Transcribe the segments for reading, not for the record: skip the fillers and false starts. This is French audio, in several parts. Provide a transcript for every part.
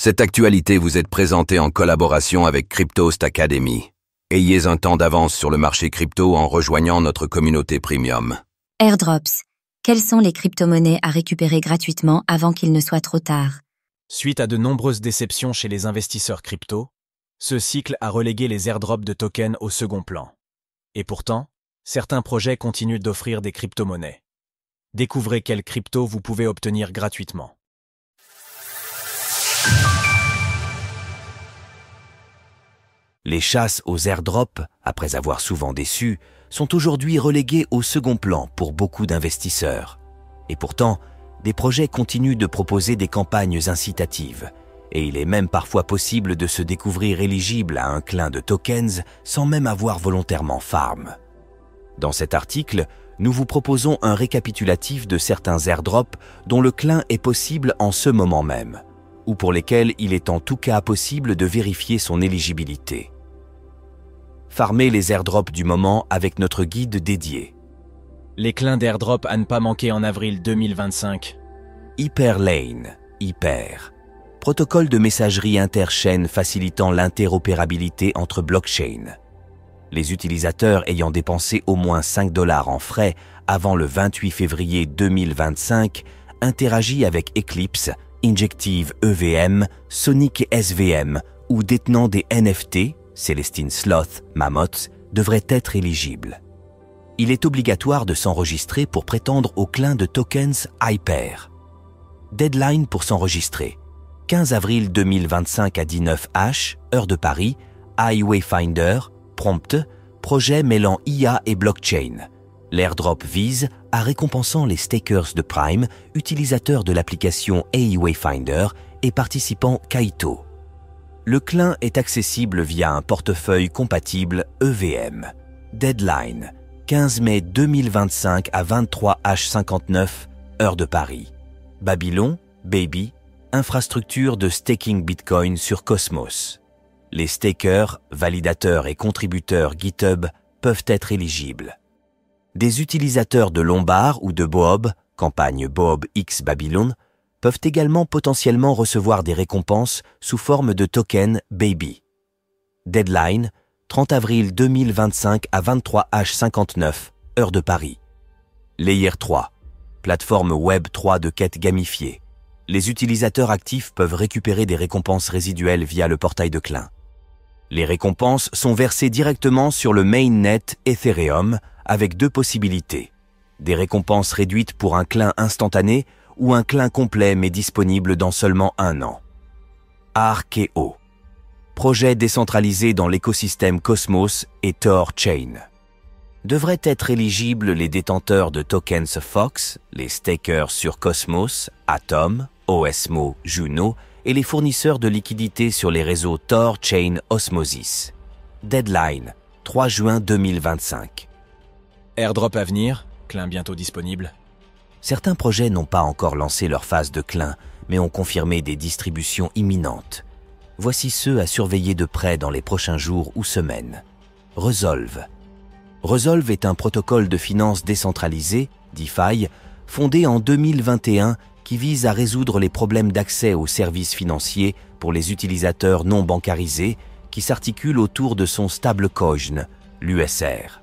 Cette actualité vous est présentée en collaboration avec Cryptost Academy. Ayez un temps d'avance sur le marché crypto en rejoignant notre communauté premium. Airdrops. Quelles sont les crypto-monnaies à récupérer gratuitement avant qu'il ne soit trop tard? Suite à de nombreuses déceptions chez les investisseurs crypto, ce cycle a relégué les airdrops de tokens au second plan. Et pourtant, certains projets continuent d'offrir des crypto-monnaies. Découvrez quelles cryptos vous pouvez obtenir gratuitement. Les chasses aux airdrops, après avoir souvent déçu, sont aujourd'hui reléguées au second plan pour beaucoup d'investisseurs. Et pourtant, des projets continuent de proposer des campagnes incitatives. Et il est même parfois possible de se découvrir éligible à un clin de tokens sans même avoir volontairement farm. Dans cet article, nous vous proposons un récapitulatif de certains airdrops dont le clin est possible en ce moment même, ou pour lesquels il est en tout cas possible de vérifier son éligibilité. Farmez les airdrops du moment avec notre guide dédié. Les clins d'airdrop à ne pas manquer en avril 2025. Hyperlane, Hyper. Protocole de messagerie interchaîne facilitant l'interopérabilité entre blockchains. Les utilisateurs ayant dépensé au moins 5 $ en frais avant le 28 février 2025 interagissent avec Eclipse, Injective EVM, Sonic SVM ou détenant des NFT, Celestine Sloth, Mammoth, devraient être éligibles. Il est obligatoire de s'enregistrer pour prétendre au clin de tokens Hyper. Deadline pour s'enregistrer. 15 avril 2025 à 19 h, heure de Paris, iWayfinder, Prompt, projet mêlant IA et blockchain. L'airdrop vise à récompensant les stakers de Prime, utilisateurs de l'application iWayfinder et participants Kaito. Le clin est accessible via un portefeuille compatible EVM. Deadline, 15 mai 2025 à 23 h 59, heure de Paris. Babylon, Baby, infrastructure de staking Bitcoin sur Cosmos. Les stakers, validateurs et contributeurs GitHub peuvent être éligibles. Des utilisateurs de Lombard ou de Boab, campagne Boab X Babylon, peuvent également potentiellement recevoir des récompenses sous forme de token Baby. Deadline, 30 avril 2025 à 23 h 59, heure de Paris. Layer 3, plateforme Web 3 de quête gamifiée. Les utilisateurs actifs peuvent récupérer des récompenses résiduelles via le portail de clin. Les récompenses sont versées directement sur le mainnet Ethereum avec deux possibilités. Des récompenses réduites pour un clin instantané ou un clin complet mais disponible dans seulement 1 an. Arkeo. Projet décentralisé dans l'écosystème Cosmos et Tor Chain. Devraient être éligibles les détenteurs de tokens Fox, les stakers sur Cosmos, Atom, Osmo, Juno et les fournisseurs de liquidités sur les réseaux Tor Chain Osmosis. Deadline, 3 juin 2025. Airdrop à venir, clin bientôt disponible. Certains projets n'ont pas encore lancé leur phase de clin, mais ont confirmé des distributions imminentes. Voici ceux à surveiller de près dans les prochains jours ou semaines. Resolve. Resolve est un protocole de finance décentralisé, DeFi, fondé en 2021 qui vise à résoudre les problèmes d'accès aux services financiers pour les utilisateurs non bancarisés qui s'articulent autour de son stablecoin, l'USR.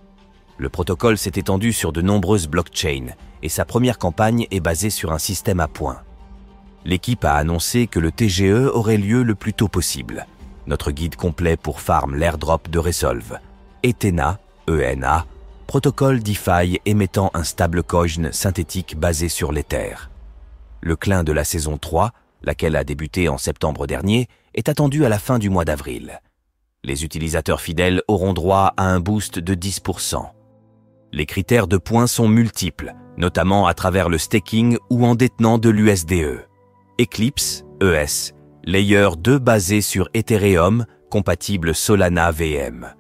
Le protocole s'est étendu sur de nombreuses blockchains et sa première campagne est basée sur un système à points. L'équipe a annoncé que le TGE aurait lieu le plus tôt possible. Notre guide complet pour farm l'airdrop de Resolve. Ethena, ENA, protocole DeFi émettant un stablecoin synthétique basé sur l'Ether. Le clin de la saison 3, laquelle a débuté en septembre dernier, est attendu à la fin du mois d'avril. Les utilisateurs fidèles auront droit à un boost de 10%. Les critères de points sont multiples, notamment à travers le staking ou en détenant de l'USDE. Eclipse, ES, Layer 2 basé sur Ethereum, compatible Solana VM.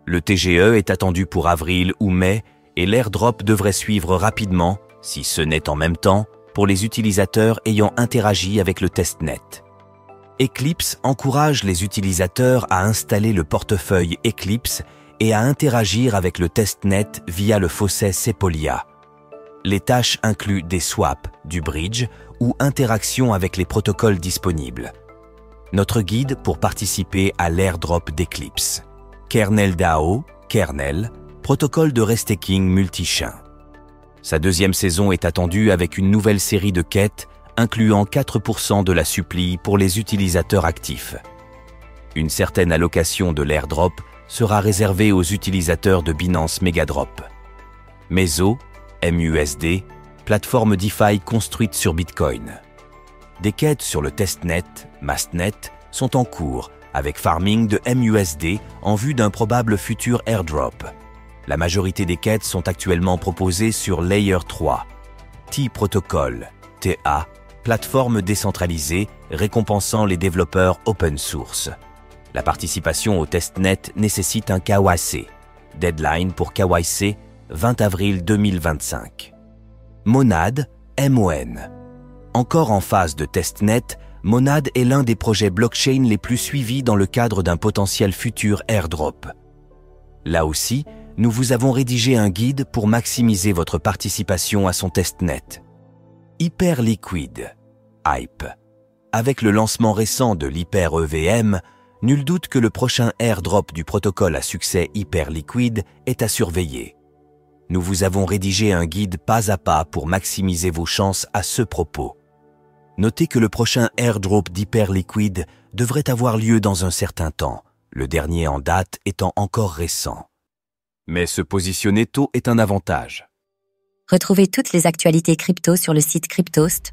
Le TGE est attendu pour avril ou mai et l'airdrop devrait suivre rapidement, si ce n'est en même temps, pour les utilisateurs ayant interagi avec le testnet. Eclipse encourage les utilisateurs à installer le portefeuille Eclipse et à interagir avec le testnet via le faucet Sepolia. Les tâches incluent des swaps, du bridge ou interaction avec les protocoles disponibles. Notre guide pour participer à l'airdrop d'Eclipse. Kernel DAO, Kernel, protocole de restaking multi-chain. Sa deuxième saison est attendue avec une nouvelle série de quêtes incluant 4% de la supply pour les utilisateurs actifs. Une certaine allocation de l'airdrop sera réservée aux utilisateurs de Binance Megadrop. Meso, MUSD, plateforme DeFi construite sur Bitcoin. Des quêtes sur le testnet, Mastnet, sont en cours avec farming de MUSD en vue d'un probable futur airdrop. La majorité des quêtes sont actuellement proposées sur Layer 3, T-Protocol, TA, plateforme décentralisée récompensant les développeurs open source. La participation au testnet nécessite un KYC. Deadline pour KYC, 20 avril 2025. Monad, MON. Encore en phase de testnet, Monad est l'un des projets blockchain les plus suivis dans le cadre d'un potentiel futur airdrop. Là aussi, nous vous avons rédigé un guide pour maximiser votre participation à son testnet. Hyperliquid, Hype. Avec le lancement récent de l'Hyper-EVM, nul doute que le prochain airdrop du protocole à succès Hyperliquid est à surveiller. Nous vous avons rédigé un guide pas à pas pour maximiser vos chances à ce propos. Notez que le prochain airdrop d'Hyperliquid devrait avoir lieu dans un certain temps, le dernier en date étant encore récent. Mais se positionner tôt est un avantage. Retrouvez toutes les actualités crypto sur le site cryptost.fr.